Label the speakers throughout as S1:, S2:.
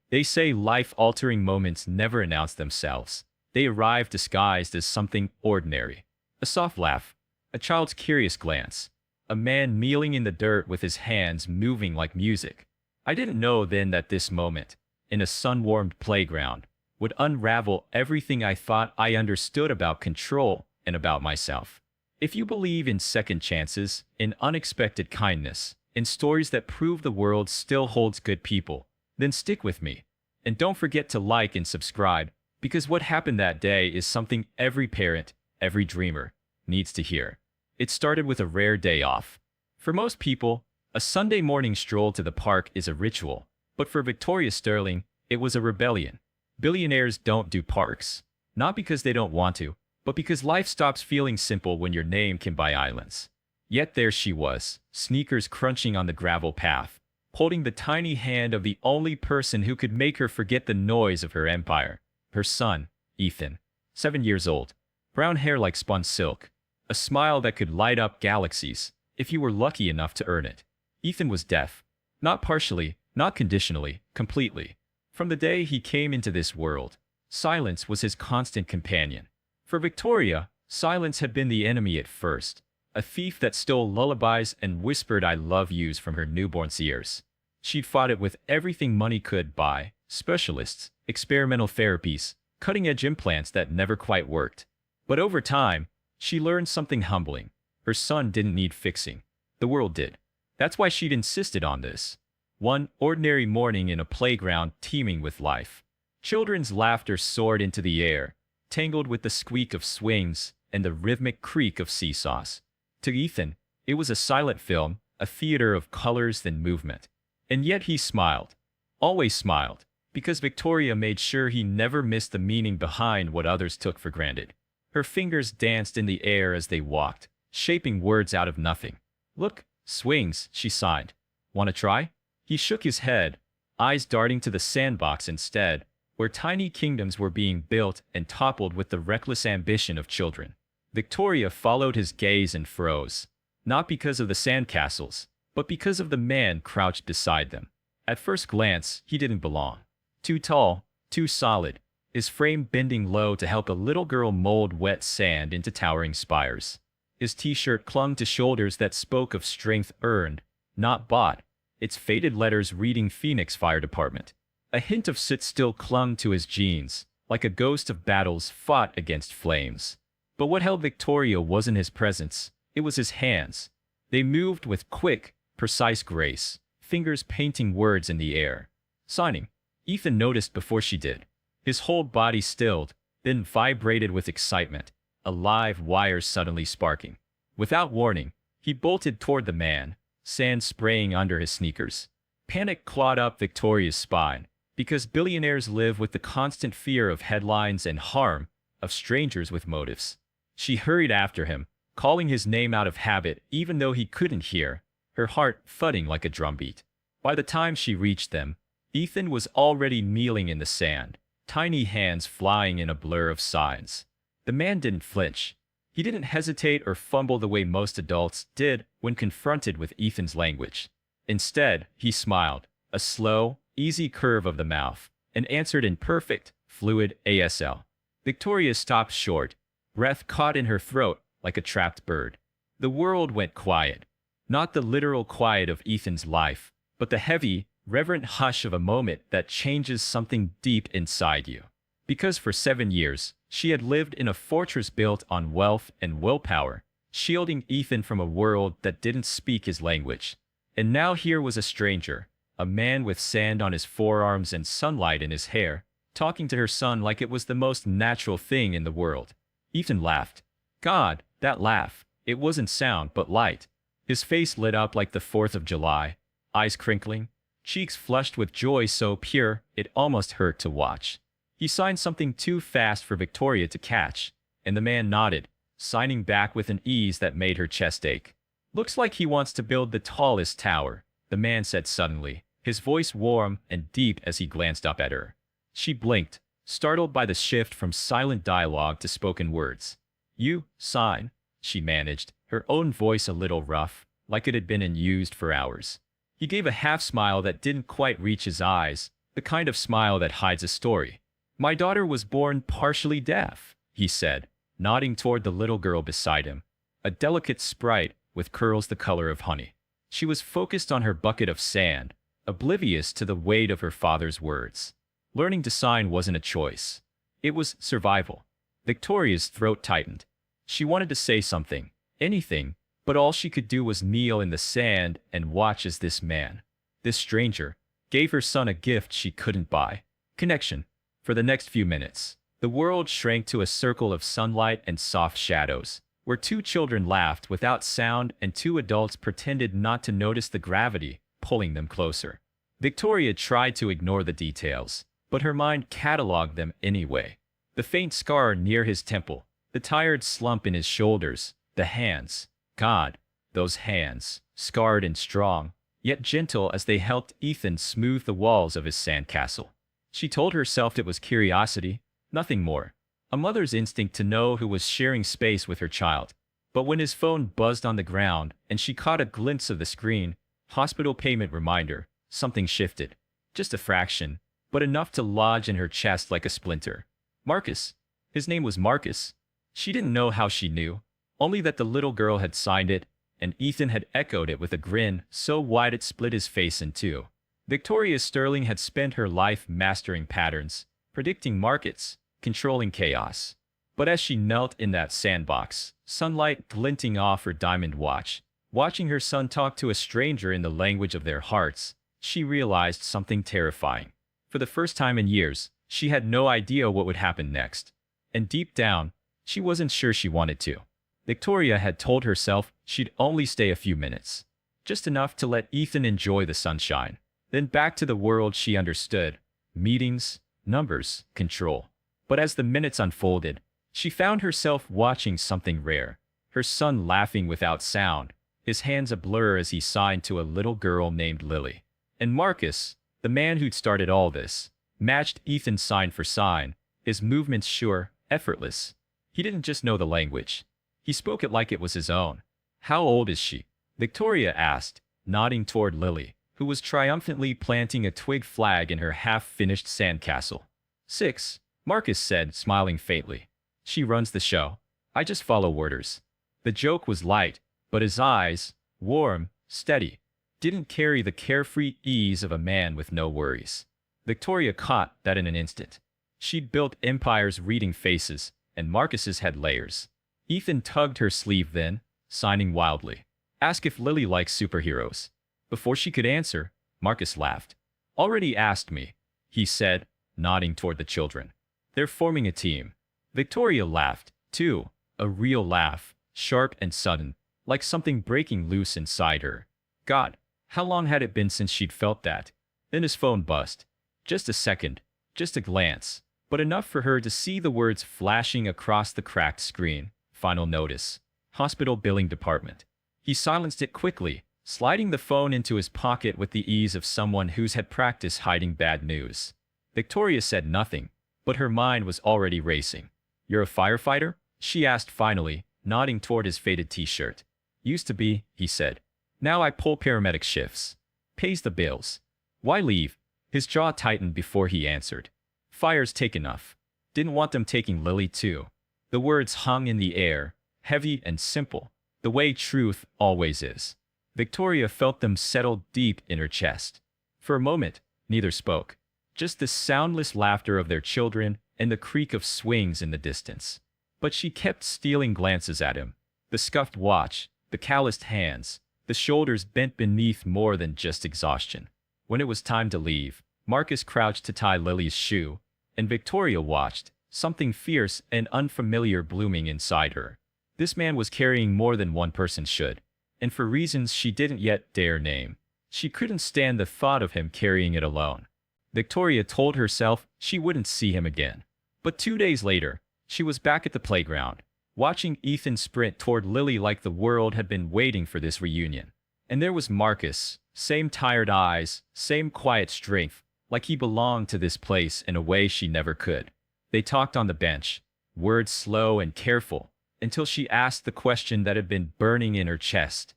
S1: They say life-altering moments never announce themselves. They arrive disguised as something ordinary. A soft laugh, a child's curious glance, a man kneeling in the dirt with his hands moving like music. I didn't know then that this moment, in a sun-warmed playground, would unravel everything I thought I understood about control and about myself. If you believe in second chances, in unexpected kindness, in stories that prove the world still holds good people, then stick with me. And don't forget to like and subscribe, because what happened that day is something every parent, every dreamer, needs to hear. It started with a rare day off. For most people, a Sunday morning stroll to the park is a ritual, but for Victoria Sterling, it was a rebellion. Billionaires don't do parks, not because they don't want to, but because life stops feeling simple when your name can buy islands. Yet there she was, sneakers crunching on the gravel path, holding the tiny hand of the only person who could make her forget the noise of her empire. Her son, Ethan, 7 years old, brown hair like spun silk, a smile that could light up galaxies if you were lucky enough to earn it. Ethan was deaf, not partially, not conditionally, completely. From the day he came into this world, silence was his constant companion. For Victoria, silence had been the enemy at first, a thief that stole lullabies and whispered I love yous from her newborn's ears. She'd fought it with everything money could buy, specialists, experimental therapies, cutting-edge implants that never quite worked. But over time, she learned something humbling. Her son didn't need fixing. The world did. That's why she'd insisted on this. One ordinary morning in a playground teeming with life. Children's laughter soared into the air, tangled with the squeak of swings and the rhythmic creak of seesaws. To Ethan, it was a silent film, a theater of colors and movement. And yet he smiled. Always smiled, because Victoria made sure he never missed the meaning behind what others took for granted. Her fingers danced in the air as they walked, shaping words out of nothing. Look, swings, she sighed. Want to try? He shook his head, eyes darting to the sandbox instead, where tiny kingdoms were being built and toppled with the reckless ambition of children. Victoria followed his gaze and froze, not because of the sandcastles, but because of the man crouched beside them. At first glance, he didn't belong. Too tall, too solid, his frame bending low to help a little girl mold wet sand into towering spires. His t-shirt clung to shoulders that spoke of strength earned, not bought, its faded letters reading Phoenix Fire Department. A hint of soot still clung to his jeans, like a ghost of battles fought against flames. But what held Victoria wasn't his presence, it was his hands. They moved with quick, precise grace, fingers painting words in the air. Signing, Ethan noticed before she did. His whole body stilled, then vibrated with excitement, a live wire suddenly sparking. Without warning, he bolted toward the man, sand spraying under his sneakers. Panic clawed up Victoria's spine, because billionaires live with the constant fear of headlines and harm, of strangers with motives. She hurried after him, calling his name out of habit even though he couldn't hear, her heart thudding like a drumbeat. By the time she reached them, Ethan was already kneeling in the sand, tiny hands flying in a blur of signs. The man didn't flinch. He didn't hesitate or fumble the way most adults did when confronted with Ethan's language. Instead, he smiled, a slow, easy curve of the mouth, and answered in perfect, fluid ASL. Victoria stopped short, breath caught in her throat like a trapped bird. The world went quiet. Not the literal quiet of Ethan's life, but the heavy, reverent hush of a moment that changes something deep inside you. Because for 7 years, she had lived in a fortress built on wealth and willpower, shielding Ethan from a world that didn't speak his language. And now here was a stranger, a man with sand on his forearms and sunlight in his hair, talking to her son like it was the most natural thing in the world. Ethan laughed. God, that laugh. It wasn't sound, but light. His face lit up like the 4th of July, eyes crinkling, cheeks flushed with joy so pure it almost hurt to watch. He signed something too fast for Victoria to catch, and the man nodded, signing back with an ease that made her chest ache. Looks like he wants to build the tallest tower, the man said suddenly, his voice warm and deep as he glanced up at her. She blinked, startled by the shift from silent dialogue to spoken words. You sign, she managed, her own voice a little rough, like it had been unused for hours. He gave a half-smile that didn't quite reach his eyes, the kind of smile that hides a story. My daughter was born partially deaf, he said, nodding toward the little girl beside him, a delicate sprite with curls the color of honey. She was focused on her bucket of sand, oblivious to the weight of her father's words. Learning to sign wasn't a choice. It was survival. Victoria's throat tightened. She wanted to say something, anything, but all she could do was kneel in the sand and watch as this man, this stranger, gave her son a gift she couldn't buy. Connection. For the next few minutes, the world shrank to a circle of sunlight and soft shadows, where two children laughed without sound and two adults pretended not to notice the gravity pulling them closer. Victoria tried to ignore the details, but her mind cataloged them anyway. The faint scar near his temple, the tired slump in his shoulders, the hands. God, those hands, scarred and strong, yet gentle as they helped Ethan smooth the walls of his sandcastle. She told herself it was curiosity, nothing more. A mother's instinct to know who was sharing space with her child. But when his phone buzzed on the ground and she caught a glimpse of the screen, hospital payment reminder, something shifted. Just a fraction, but enough to lodge in her chest like a splinter. Marcus. His name was Marcus. She didn't know how she knew, only that the little girl had signed it, and Ethan had echoed it with a grin so wide it split his face in two. Victoria Sterling had spent her life mastering patterns, predicting markets, controlling chaos. But as she knelt in that sandbox, sunlight glinting off her diamond watch, watching her son talk to a stranger in the language of their hearts, she realized something terrifying. For the first time in years, she had no idea what would happen next. And deep down, she wasn't sure she wanted to. Victoria had told herself she'd only stay a few minutes, just enough to let Ethan enjoy the sunshine. Then back to the world she understood. Meetings, numbers, control. But as the minutes unfolded, she found herself watching something rare. Her son laughing without sound, his hands a blur as he signed to a little girl named Lily. And Marcus, the man who'd started all this, matched Ethan sign for sign, his movements sure, effortless. He didn't just know the language. He spoke it like it was his own. How old is she? Victoria asked, nodding toward Lily, who was triumphantly planting a twig flag in her half-finished sandcastle. 6, Marcus said, smiling faintly. She runs the show. I just follow orders. The joke was light, but his eyes, warm, steady, didn't carry the carefree ease of a man with no worries. Victoria caught that in an instant. She'd built empires reading faces, and Marcus's had layers. Ethan tugged her sleeve then, signing wildly. Ask if Lily likes superheroes. Before she could answer, Marcus laughed. Already asked me, he said, nodding toward the children. They're forming a team. Victoria laughed, too, a real laugh, sharp and sudden, like something breaking loose inside her. God, how long had it been since she'd felt that? Then his phone buzzed. Just a second, just a glance, but enough for her to see the words flashing across the cracked screen. Final notice. Hospital billing department. He silenced it quickly, sliding the phone into his pocket with the ease of someone who's had practice hiding bad news. Victoria said nothing, but her mind was already racing. You're a firefighter? She asked finally, nodding toward his faded t-shirt. Used to be, he said. Now I pull paramedic shifts. Pays the bills. Why leave? His jaw tightened before he answered. Fires take enough. Didn't want them taking Lily too. The words hung in the air, heavy and simple, the way truth always is. Victoria felt them settle deep in her chest. For a moment, neither spoke. Just the soundless laughter of their children and the creak of swings in the distance. But she kept stealing glances at him. The scuffed watch, the calloused hands, the shoulders bent beneath more than just exhaustion. When it was time to leave, Marcus crouched to tie Lily's shoe, and Victoria watched, something fierce and unfamiliar blooming inside her. This man was carrying more than one person should, and for reasons she didn't yet dare name. She couldn't stand the thought of him carrying it alone. Victoria told herself she wouldn't see him again. But 2 days later, she was back at the playground, watching Ethan sprint toward Lily like the world had been waiting for this reunion. And there was Marcus, same tired eyes, same quiet strength, like he belonged to this place in a way she never could. They talked on the bench, words slow and careful, until she asked the question that had been burning in her chest.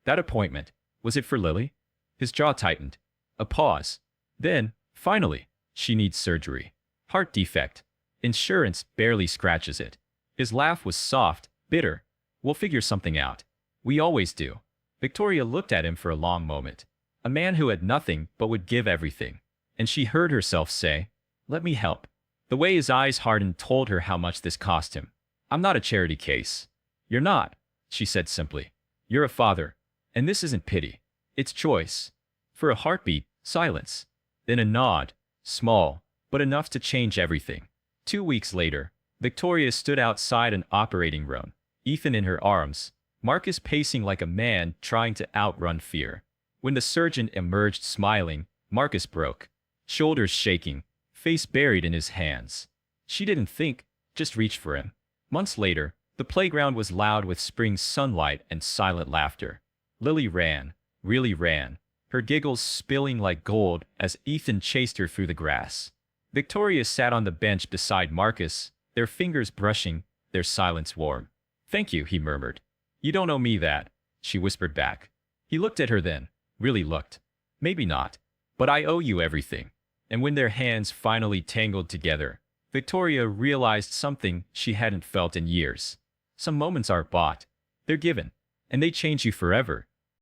S1: That appointment, was it for Lily? His jaw tightened. A pause. Then, finally, She needs surgery. Heart defect. Insurance barely scratches it. His laugh was soft, bitter. We'll figure something out. We always do. Victoria looked at him for a long moment. A man who had nothing but would give everything. And she heard herself say, "Let me help." The way his eyes hardened told her how much this cost him. "I'm not a charity case." "You're not," she said simply. "You're a father. And this isn't pity. It's choice." For a heartbeat, silence. Then a nod. Small, but enough to change everything. 2 weeks later, Victoria stood outside an operating room, Ethan in her arms, Marcus pacing like a man trying to outrun fear. When the surgeon emerged smiling, Marcus broke, shoulders shaking, face buried in his hands. She didn't think, just reached for him. Months later, the playground was loud with spring sunlight and silent laughter. Lily ran, really ran, her giggles spilling like gold as Ethan chased her through the grass. Victoria sat on the bench beside Marcus, their fingers brushing, their silence warm. "Thank you," he murmured. "You don't owe me that," she whispered back. He looked at her then, really looked. "Maybe not, but I owe you everything." And when their hands finally tangled together, Victoria realized something she hadn't felt in years. Some moments aren't bought. They're given, and they change you forever.